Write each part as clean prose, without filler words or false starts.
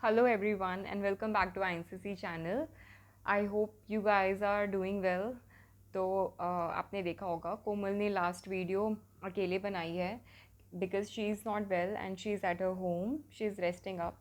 Hello everyone and welcome back to INCC channel. I hope you guys are doing well. तो आपने देखा होगा कोमल ने लास्ट वीडियो अकेले बनाई है because she is not well and she is at her home, she is resting up.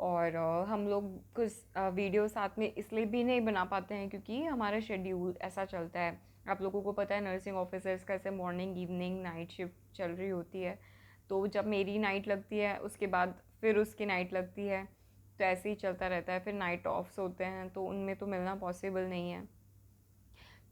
और हम लोग कुछ वीडियो साथ में इसलिए भी नहीं बना पाते हैं क्योंकि हमारा शेड्यूल ऐसा चलता है। आप लोगों को पता है नर्सिंग ऑफिसर्स का ऐसे मॉर्निंग इवनिंग नाइट शिफ्ट चल रही होती है। तो जब मेरी नाइट लगती है उसके बाद फिर उसकी नाइट लगती है, तो ऐसे ही चलता रहता है। फिर नाइट ऑफ्स होते हैं तो उनमें तो मिलना पॉसिबल नहीं है।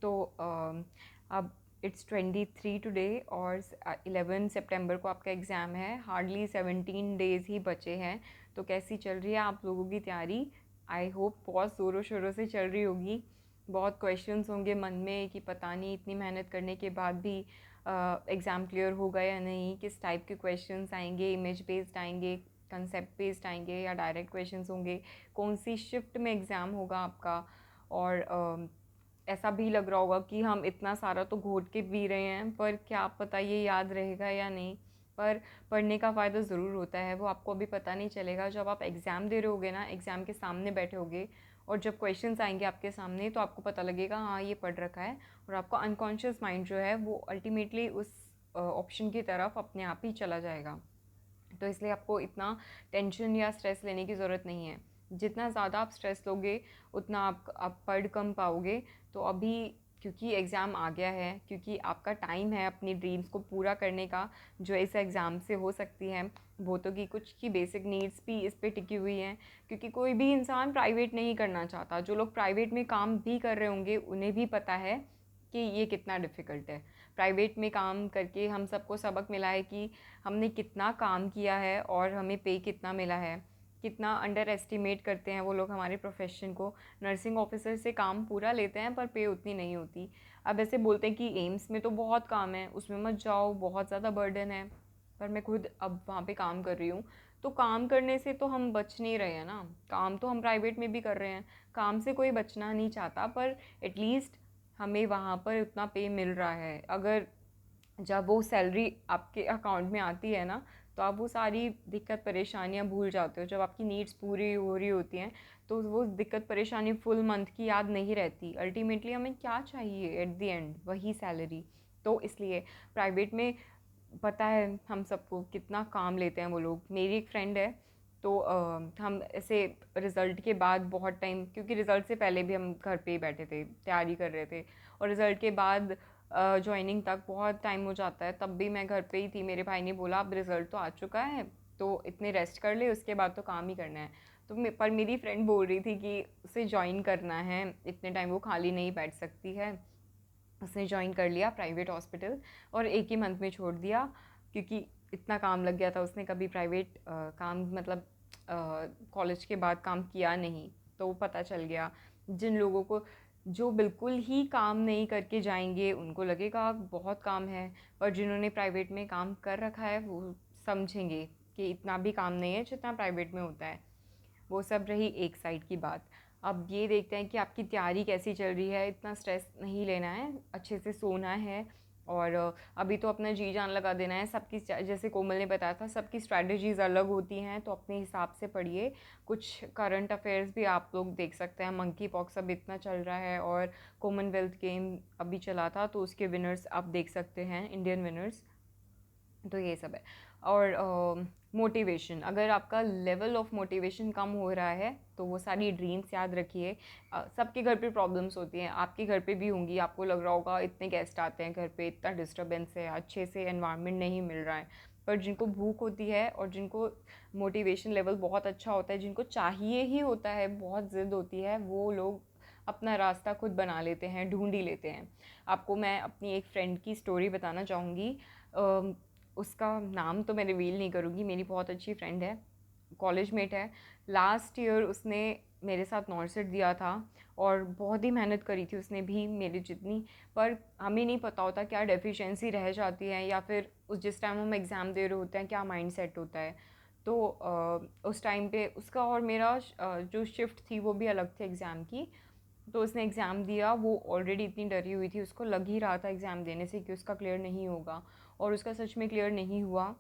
तो अब इट्स 23 टुडे और 11 सितंबर को आपका एग्ज़ाम है। हार्डली 17 डेज़ ही बचे हैं। तो कैसी चल रही है आप लोगों की तैयारी? आई होप बहुत ज़ोरों शोरों से चल रही होगी। बहुत क्वेश्चंस होंगे मन में कि पता नहीं इतनी मेहनत करने के बाद भी एग्ज़ाम क्लियर होगा या नहीं, किस टाइप के क्वेश्चंस आएंगे, इमेज बेस्ड आएंगे, कंसेप्ट बेस्ड आएंगे या डायरेक्ट क्वेश्चंस होंगे, कौन सी शिफ्ट में एग्ज़ाम होगा आपका। और ऐसा भी लग रहा होगा कि हम इतना सारा तो घोट के पी रहे हैं पर क्या पता ये याद रहेगा या नहीं। पर पढ़ने का फ़ायदा ज़रूर होता है, वो आपको अभी पता नहीं चलेगा। जब आप एग्ज़ाम दे रहे होगे ना, एग्ज़ाम के सामने बैठे होगे और जब क्वेश्चंस आएंगे आपके सामने तो आपको पता लगेगा हाँ ये पढ़ रखा है। और आपका अनकॉन्शियस माइंड जो है वो अल्टीमेटली उस ऑप्शन की तरफ अपने आप ही चला जाएगा। तो इसलिए आपको इतना टेंशन या स्ट्रेस लेने की ज़रूरत नहीं है। जितना ज़्यादा आप स्ट्रेस लोगे उतना आप पढ़ कम पाओगे। तो अभी क्योंकि एग्ज़ाम आ गया है, क्योंकि आपका टाइम है अपनी ड्रीम्स को पूरा करने का जो इस एग्ज़ाम से हो सकती है। बहुतों की कुछ की बेसिक नीड्स भी इस पे टिकी हुई हैं, क्योंकि कोई भी इंसान प्राइवेट नहीं करना चाहता। जो लोग प्राइवेट में काम भी कर रहे होंगे उन्हें भी पता है कि ये कितना डिफ़िकल्ट है। प्राइवेट में काम करके हम सबको सबक मिला है कि हमने कितना काम किया है और हमें पे कितना मिला है। कितना अंडर एस्टिमेट करते हैं वो लोग हमारे प्रोफेशन को। नर्सिंग ऑफिसर से काम पूरा लेते हैं पर पे उतनी नहीं होती। अब ऐसे बोलते हैं कि एम्स में तो बहुत काम है, उसमें मत जाओ, बहुत ज़्यादा बर्डन है। पर मैं खुद अब वहाँ पे काम कर रही हूँ, तो काम करने से तो हम बच नहीं रहे हैं ना। काम तो हम प्राइवेट में भी कर रहे हैं, काम से कोई बचना नहीं चाहता, पर एटलीस्ट हमें वहाँ पर उतना पे मिल रहा है। अगर जब वो सैलरी आपके अकाउंट में आती है ना, तो आप वो सारी दिक्कत परेशानियाँ भूल जाते हो। जब आपकी नीड्स पूरी हो रही होती हैं तो वो दिक्कत परेशानी फुल मंथ की याद नहीं रहती। अल्टीमेटली हमें क्या चाहिए एट द एंड? वही सैलरी। तो इसलिए प्राइवेट में पता है हम सबको कितना काम लेते हैं वो लोग। मेरी एक फ्रेंड है, तो हम ऐसे रिज़ल्ट के बाद बहुत टाइम, क्योंकि रिज़ल्ट से पहले भी हम घर पे ही बैठे थे, तैयारी कर रहे थे, और रिज़ल्ट के बाद जॉइनिंग तक बहुत टाइम हो जाता है। तब भी मैं घर पे ही थी। मेरे भाई ने बोला अब रिज़ल्ट तो आ चुका है तो इतने रेस्ट कर ले, उसके बाद तो काम ही करना है। तो पर मेरी फ्रेंड बोल रही थी कि उसे ज्वाइन करना है, इतने टाइम वो खाली नहीं बैठ सकती है। उसने ज्वाइन कर लिया प्राइवेट हॉस्पिटल और एक ही मंथ में छोड़ दिया, क्योंकि इतना काम लग गया था। उसने कभी प्राइवेट काम मतलब कॉलेज के बाद काम किया नहीं, तो वो पता चल गया। जिन लोगों को जो बिल्कुल ही काम नहीं करके जाएंगे उनको लगेगा बहुत काम है, पर जिन्होंने प्राइवेट में काम कर रखा है वो समझेंगे कि इतना भी काम नहीं है जितना प्राइवेट में होता है। वो सब रही एक साइड की बात। अब ये देखते हैं कि आपकी तैयारी कैसी चल रही है। इतना स्ट्रेस नहीं लेना है, अच्छे से सोना है। और अभी तो अपना जी जान लगा देना है। सबकी जैसे कोमल ने बताया था सबकी स्ट्रैटेजीज़ अलग होती हैं, तो अपने हिसाब से पढ़िए। कुछ करंट अफेयर्स भी आप लोग देख सकते हैं। मंकी पॉक्स अब इतना चल रहा है और कॉमनवेल्थ गेम अभी चला था, तो उसके विनर्स आप देख सकते हैं, इंडियन विनर्स। तो ये सब है। और मोटिवेशन, अगर आपका लेवल ऑफ मोटिवेशन कम हो रहा है तो वो सारी ड्रीम्स याद रखिए। सबके घर पे प्रॉब्लम्स होती हैं, आपके घर पे भी होंगी। आपको लग रहा होगा इतने गेस्ट आते हैं घर पे, इतना डिस्टर्बेंस है, अच्छे से एनवायरनमेंट नहीं मिल रहा है। पर जिनको भूख होती है और जिनको मोटिवेशन लेवल बहुत अच्छा होता है, जिनको चाहिए ही होता है, बहुत ज़िद होती है, वो लोग अपना रास्ता खुद बना लेते हैं, ढूंढ ही लेते हैं। आपको मैं अपनी एक फ्रेंड की स्टोरी बताना चाहूँगी। उसका नाम तो मैं रिवील नहीं करूँगी। मेरी बहुत अच्छी फ्रेंड है, कॉलेज मेट है। लास्ट ईयर उसने मेरे साथ नॉर्सेट दिया था और बहुत ही मेहनत करी थी उसने भी मेरी जितनी। पर हमें नहीं पता होता क्या डेफिशिएंसी रह जाती है, या फिर उस जिस टाइम हम एग्ज़ाम दे रहे होते हैं क्या माइंड सेट होता है। तो उस टाइम पे उसका और मेरा जो शिफ्ट थी वो भी अलग थी एग्ज़ाम की। तो उसने एग्ज़ाम दिया, वो ऑलरेडी इतनी डरी हुई थी, उसको लग ही रहा था एग्ज़ाम देने से कि उसका क्लियर नहीं होगा, और उसका सच में क्लियर नहीं हुआ।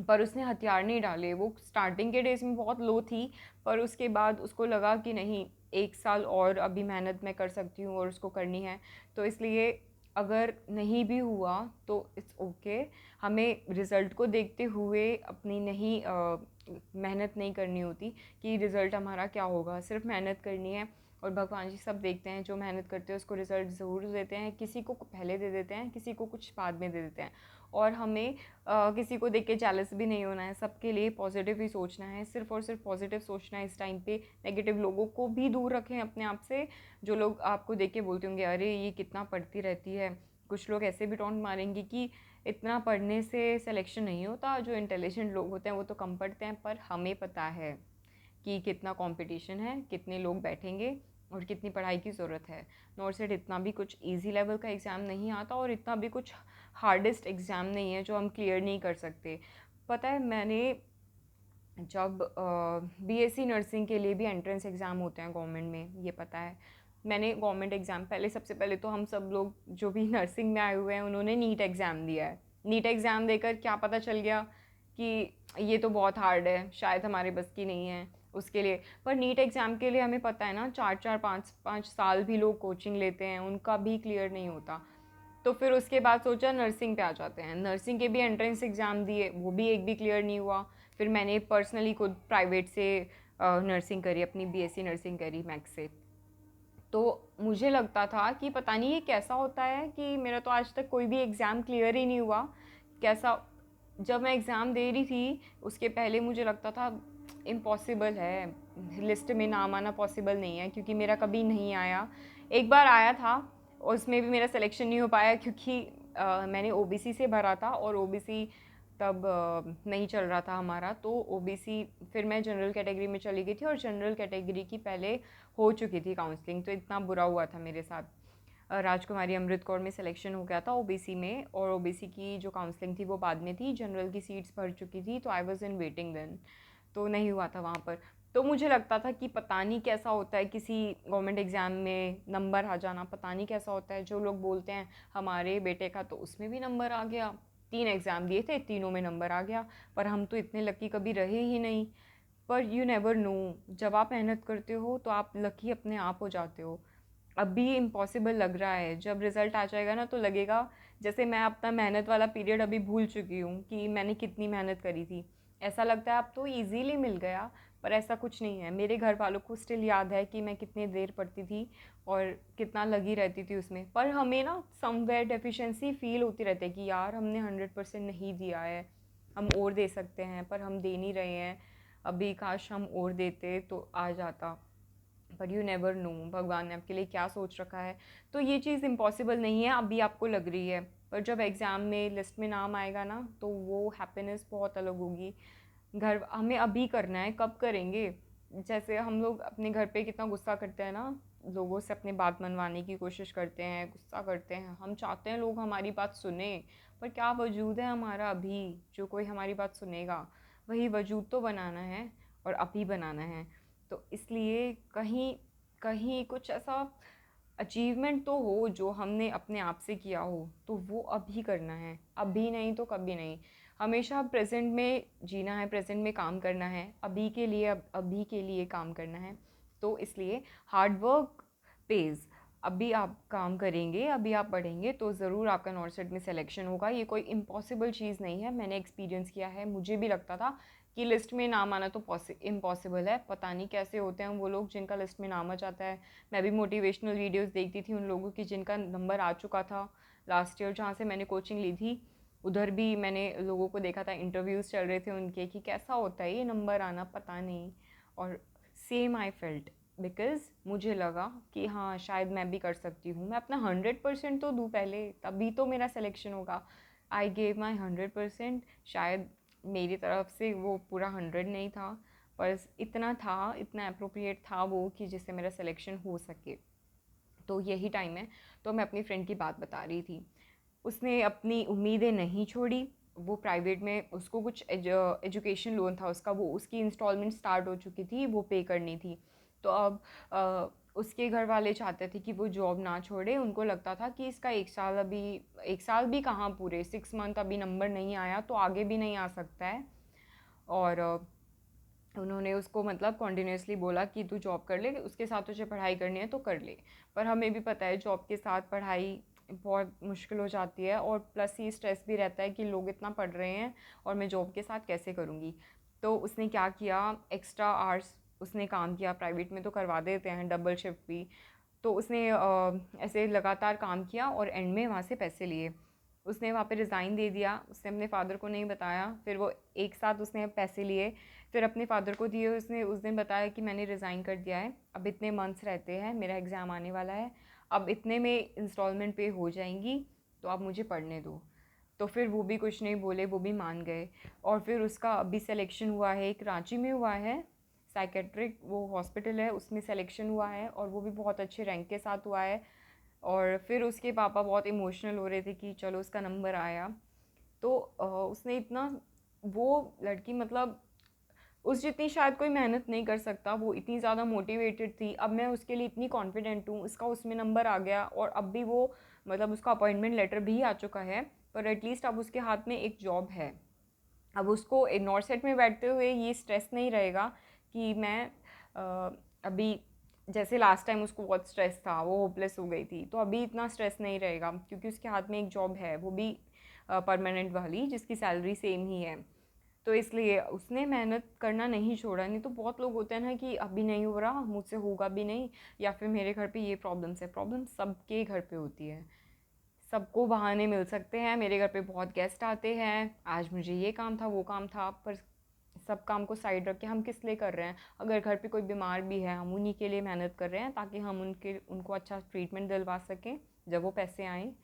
पर उसने हथियार नहीं डाले। वो स्टार्टिंग के डेज़ में बहुत लो थी, पर उसके बाद उसको लगा कि नहीं, 1 साल और अभी मेहनत मैं कर सकती हूँ और उसको करनी है। तो इसलिए अगर नहीं भी हुआ तो इट्स ओके। हमें रिज़ल्ट को देखते हुए अपनी नहीं मेहनत नहीं करनी होती कि रिज़ल्ट हमारा क्या होगा। सिर्फ मेहनत करनी है और भगवान जी सब देखते हैं। जो मेहनत करते हैं उसको रिज़ल्ट ज़रूर देते हैं। किसी को पहले दे देते हैं, किसी को कुछ बाद में दे देते हैं। और हमें किसी को देख के जेलस भी नहीं होना है। सबके लिए पॉजिटिव ही सोचना है, सिर्फ और सिर्फ पॉजिटिव सोचना है इस टाइम पे। नेगेटिव लोगों को भी दूर रखें अपने आप से। जो लोग आपको देख के बोलते होंगे अरे ये कितना पढ़ती रहती है। कुछ लोग ऐसे भी टॉन्ट मारेंगे कि इतना पढ़ने से सिलेक्शन नहीं होता, जो इंटेलिजेंट लोग होते हैं वो तो कम पढ़ते हैं। पर हमें पता है कि कितना कंपटीशन है, कितने लोग बैठेंगे और कितनी पढ़ाई की ज़रूरत है। नॉर्सेट इतना भी कुछ इजी लेवल का एग्ज़ाम नहीं आता और इतना भी कुछ हार्डेस्ट एग्ज़ाम नहीं है जो हम क्लियर नहीं कर सकते। पता है, मैंने जब बीएससी नर्सिंग के लिए भी एंट्रेंस एग्ज़ाम होते हैं गवर्नमेंट में, ये पता है। मैंने गवर्नमेंट एग्ज़ाम पहले, सबसे पहले तो हम सब लोग जो भी नर्सिंग में आए हुए हैं उन्होंने नीट एग्ज़ाम दिया है। नीट एग्ज़ाम देकर क्या पता चल गया कि ये तो बहुत हार्ड है, शायद हमारे बस की नहीं है उसके लिए। पर नीट एग्ज़ाम के लिए हमें पता है ना, 4-4 5-5 साल भी लोग कोचिंग लेते हैं, उनका भी क्लियर नहीं होता। तो फिर उसके बाद सोचा नर्सिंग पे आ जाते हैं। नर्सिंग के भी एंट्रेंस एग्ज़ाम दिए, वो भी एक भी क्लियर नहीं हुआ। फिर मैंने पर्सनली खुद प्राइवेट से नर्सिंग करी, अपनी बीएससी नर्सिंग करी मैक्स से। तो मुझे लगता था कि पता नहीं ये कैसा होता है कि मेरा तो आज तक कोई भी एग्ज़ाम क्लियर ही नहीं हुआ। कैसा, जब मैं एग्ज़ाम दे रही थी उसके पहले मुझे लगता था इम्पॉसिबल है, लिस्ट में नाम आना पॉसिबल नहीं है, क्योंकि मेरा कभी नहीं आया। एक बार आया था, उसमें भी मेरा सिलेक्शन नहीं हो पाया क्योंकि मैंने ओबीसी से भरा था और ओबीसी तब नहीं चल रहा था हमारा। तो ओबीसी, फिर मैं जनरल कैटेगरी में चली गई थी और जनरल कैटेगरी की पहले हो चुकी थी काउंसलिंग। तो इतना बुरा हुआ था मेरे साथ। राजकुमारी अमृत कौर में सिलेक्शन हो गया था ओबीसी में, और ओबीसी की जो काउंसलिंग थी वो बाद में थी। जनरल की सीट्स भर चुकी थी, तो I was in waiting then, तो नहीं हुआ था वहाँ पर। तो मुझे लगता था कि पता नहीं कैसा होता है किसी गवर्नमेंट एग्ज़ाम में नंबर आ जाना, पता नहीं कैसा होता है। जो लोग बोलते हैं हमारे बेटे का तो उसमें भी नंबर आ गया, 3 एग्ज़ाम दिए थे, तीनों में नंबर आ गया। पर हम तो इतने लकी कभी रहे ही नहीं। पर यू नेवर नो, जब आप मेहनत करते हो तो आप लकी अपने आप हो जाते हो। अभी इम्पॉसिबल लग रहा है, जब रिज़ल्ट आ जाएगा ना तो लगेगा जैसे मैं अपना मेहनत वाला पीरियड अभी भूल चुकी हूँ कि मैंने कितनी मेहनत करी थी। ऐसा लगता है अब तो इजीली मिल गया, पर ऐसा कुछ नहीं है। मेरे घर वालों को स्टिल याद है कि मैं कितनी देर पढ़ती थी और कितना लगी रहती थी उसमें। पर हमें ना समवेयर डेफिशिएंसी फील होती रहती है कि यार हमने 100% नहीं दिया है, हम और दे सकते हैं, पर हम दे नहीं रहे हैं। अभी काश हम और देते तो आ जाता। बट यू नेवर नो भगवान ने आपके लिए क्या सोच रखा है। तो ये चीज़ इम्पॉसिबल नहीं है, अभी आपको लग रही है, पर जब एग्ज़ाम में लिस्ट में नाम आएगा ना तो वो हैप्पीनेस बहुत अलग होगी। घर हमें अभी करना है, कब करेंगे। जैसे हम लोग अपने घर पे कितना गुस्सा करते हैं ना, लोगों से अपनी बात मनवाने की कोशिश करते हैं, गुस्सा करते हैं, हम चाहते हैं लोग हमारी बात सुने। पर क्या वजूद है हमारा अभी जो कोई हमारी बात सुनेगा। वही वजूद तो बनाना है और अभी बनाना है। तो इसलिए कहीं कहीं कुछ ऐसा अचीवमेंट तो हो जो हमने अपने आप से किया हो, तो वो अभी करना है, अभी नहीं तो कभी नहीं। हमेशा प्रेजेंट में जीना है, प्रेजेंट में काम करना है, अभी के लिए अभी के लिए काम करना है। तो इसलिए हार्ड वर्क पेज। अभी आप काम करेंगे, अभी आप पढ़ेंगे तो ज़रूर आपका नॉर्सेट में सिलेक्शन होगा। ये कोई इम्पॉसिबल चीज़ नहीं है, मैंने एक्सपीरियंस किया है। मुझे भी लगता था कि लिस्ट में नाम आना तो इम्पॉसिबल है, पता नहीं कैसे होते हैं वो लोग जिनका लिस्ट में नाम आ जाता है। मैं भी मोटिवेशनल वीडियोस देखती थी उन लोगों की जिनका नंबर आ चुका था लास्ट ईयर जहाँ से मैंने कोचिंग ली थी। उधर भी मैंने लोगों को देखा था, इंटरव्यूज़ चल रहे थे उनके कि कैसा होता है ये नंबर आना, पता नहीं। और सेम आई फेल्ट, बिकॉज़ मुझे लगा कि हाँ शायद मैं भी कर सकती हूँ। मैं अपना 100% तो दूँ पहले, तभी तो मेरा सिलेक्शन होगा। I gave my 100%। शायद मेरी तरफ से वो पूरा 100 नहीं था, पर इतना था, इतना अप्रोप्रिएट था वो कि जिससे मेरा सिलेक्शन हो सके। तो यही टाइम है। तो मैं अपनी फ्रेंड की बात बता रही थी, उसने अपनी उम्मीदें नहीं छोड़ी। वो प्राइवेट में उसको कुछ एजुकेशन लोन था उसका, वो उसकी इंस्टॉलमेंट स्टार्ट हो चुकी थी, वो पे करनी थी। तो अब उसके घर वाले चाहते थे कि वो जॉब ना छोड़े। उनको लगता था कि इसका 1 साल, अभी 1 साल भी कहाँ, पूरे 6 मंथ अभी नंबर नहीं आया तो आगे भी नहीं आ सकता है। और उन्होंने उसको मतलब कॉन्टिन्यूसली बोला कि तू जॉब कर ले, उसके साथ तुझे पढ़ाई करनी है तो कर ले। पर हमें भी पता है जॉब के साथ पढ़ाई बहुत मुश्किल हो जाती है, और प्लस ये स्ट्रेस भी रहता है कि लोग इतना पढ़ रहे हैं और मैं जॉब के साथ कैसे करूँगी। तो उसने क्या किया, एक्स्ट्रा आवर्स उसने काम किया। प्राइवेट में तो करवा देते हैं डबल शिफ्ट भी। तो उसने ऐसे लगातार काम किया और एंड में वहाँ से पैसे लिए। उसने वहाँ पे रिज़ाइन दे दिया, उसने अपने फ़ादर को नहीं बताया। फिर वो एक साथ उसने पैसे लिए, फिर अपने फ़ादर को दिए। उसने उस दिन बताया कि मैंने रिज़ाइन कर दिया है, अब इतने मंथ्स रहते हैं, मेरा एग्ज़ाम आने वाला है, अब इतने में इंस्टॉलमेंट पे हो जाएंगी, तो आप मुझे पढ़ने दो। तो फिर वो भी कुछ नहीं बोले, वो भी मान गए। और फिर उसका अभी सिलेक्शन हुआ है, एक रांची में हुआ है, साइकेट्रिक वो हॉस्पिटल है, उसमें सिलेक्शन हुआ है, और वो भी बहुत अच्छे रैंक के साथ हुआ है। और फिर उसके पापा बहुत इमोशनल हो रहे थे कि चलो उसका नंबर आया। तो उसने इतना, वो लड़की मतलब उस जितनी शायद कोई मेहनत नहीं कर सकता, वो इतनी ज़्यादा मोटिवेटेड थी। अब मैं उसके लिए इतनी कॉन्फिडेंट हूँ, उसका उसमें नंबर आ गया, और अब भी वो मतलब उसका अपॉइंटमेंट लेटर भी आ चुका है, पर एटलीस्ट अब उसके हाथ में एक जॉब है। अब उसको नॉर्थ सेट में बैठते हुए ये स्ट्रेस नहीं रहेगा कि मैं अभी, जैसे लास्ट टाइम उसको बहुत स्ट्रेस था, वो होपलेस हो गई थी, तो अभी इतना स्ट्रेस नहीं रहेगा क्योंकि उसके हाथ में एक जॉब है, वो भी परमानेंट वाली, जिसकी सैलरी सेम ही है। तो इसलिए उसने मेहनत करना नहीं छोड़ा। नहीं तो बहुत लोग होते हैं ना कि अभी नहीं हो रहा, मुझसे होगा भी नहीं, या फिर मेरे घर पे ये प्रॉब्लम्स है। प्रॉब्लम सबके घर पे होती है, सबको बहाने मिल सकते हैं। मेरे घर पे बहुत गेस्ट आते हैं, आज मुझे ये काम था, वो काम था, पर सब काम को साइड रख के हम किस लिए कर रहे हैं? अगर घर पे कोई बीमार भी है, हम उन्हीं के लिए मेहनत कर रहे हैं ताकि हम उनको अच्छा ट्रीटमेंट दिलवा सकें जब वो पैसे आएँ।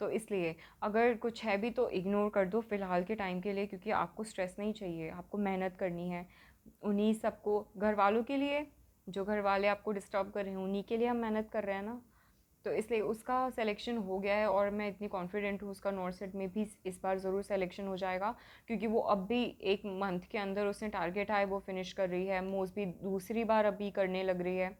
तो इसलिए अगर कुछ है भी तो इग्नोर कर दो फ़िलहाल के टाइम के लिए, क्योंकि आपको स्ट्रेस नहीं चाहिए, आपको मेहनत करनी है। उन्हीं सबको, घर वालों के लिए, जो घर वाले आपको डिस्टर्ब कर रहे हैं उन्हीं के लिए हम मेहनत कर रहे हैं ना। तो इसलिए उसका सिलेक्शन हो गया है, और मैं इतनी कॉन्फिडेंट हूँ उसका नॉर्थ सेट में भी इस बार ज़रूर सिलेक्शन हो जाएगा, क्योंकि वो अब भी 1 मंथ के अंदर उसने टारगेट है वो फिनिश कर रही है। मोस्ट भी दूसरी बार अभी करने लग रही है।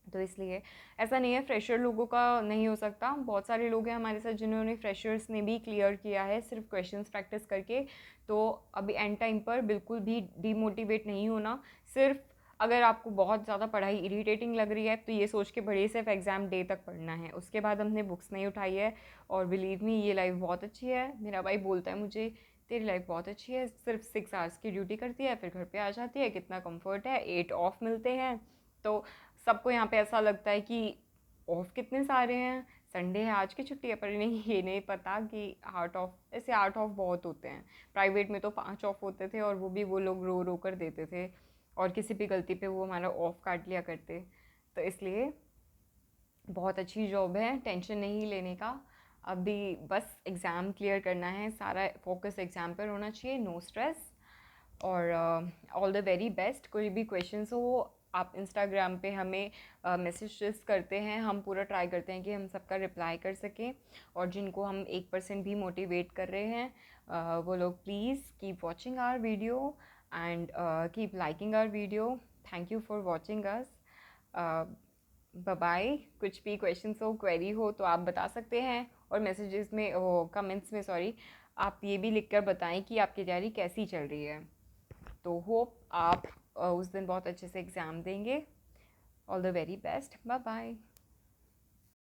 तो इसलिए ऐसा नहीं है फ्रेशर लोगों का नहीं हो सकता, बहुत सारे लोग हैं हमारे साथ जिन्होंने फ्रेशर्स ने भी क्लियर किया है सिर्फ क्वेश्चंस प्रैक्टिस करके। तो अभी एंड टाइम पर बिल्कुल भी डीमोटिवेट नहीं होना। सिर्फ अगर आपको बहुत ज़्यादा पढ़ाई इरिटेटिंग लग रही है तो ये सोच के बढ़िए सिर्फ एग्ज़ाम डे तक पढ़ना है, उसके बाद हमने बुक्स नहीं उठाई है। और बिलीव मी, ये लाइफ बहुत अच्छी है। मेरा भाई बोलता है मुझे, तेरी लाइफ बहुत अच्छी है, सिर्फ 6 आवर्स की ड्यूटी करती है, फिर घर पे आ जाती है, कितना कंफर्ट है, 8 ऑफ मिलते हैं। तो सबको यहाँ पे ऐसा लगता है कि ऑफ कितने सारे हैं, संडे है आज की छुट्टी है, पर नहीं, ये नहीं पता कि 8 ऑफ, ऐसे 8 ऑफ बहुत होते हैं। प्राइवेट में तो 5 ऑफ होते थे, और वो भी वो लोग रो रो कर देते थे, और किसी भी गलती पे वो हमारा ऑफ काट लिया करते। तो इसलिए बहुत अच्छी जॉब है, टेंशन नहीं लेने का। अभी बस एग्ज़ाम क्लियर करना है, सारा फोकस एग्ज़ाम पर होना चाहिए, नो स्ट्रेस। और ऑल द वेरी बेस्ट। कोई भी क्वेश्चंस हो आप इंस्टाग्राम पे हमें मैसेजेस करते हैं, हम पूरा ट्राई करते हैं कि हम सबका रिप्लाई कर सकें। और जिनको हम 1% भी मोटिवेट कर रहे हैं, वो लोग please keep watching our video and keep liking our video. Thank you for watching us. Bye bye. कुछ भी क्वेश्चंस हो, क्वेरी हो तो आप बता सकते हैं, और मैसेजेस में, कमेंट्स में सॉरी, आप ये भी लिखकर बताएं कि आपकी तैयारी कैसी चल रही है। तो होप आप उस दिन बहुत अच्छे से एग्ज़ाम देंगे। All the very best. Bye bye.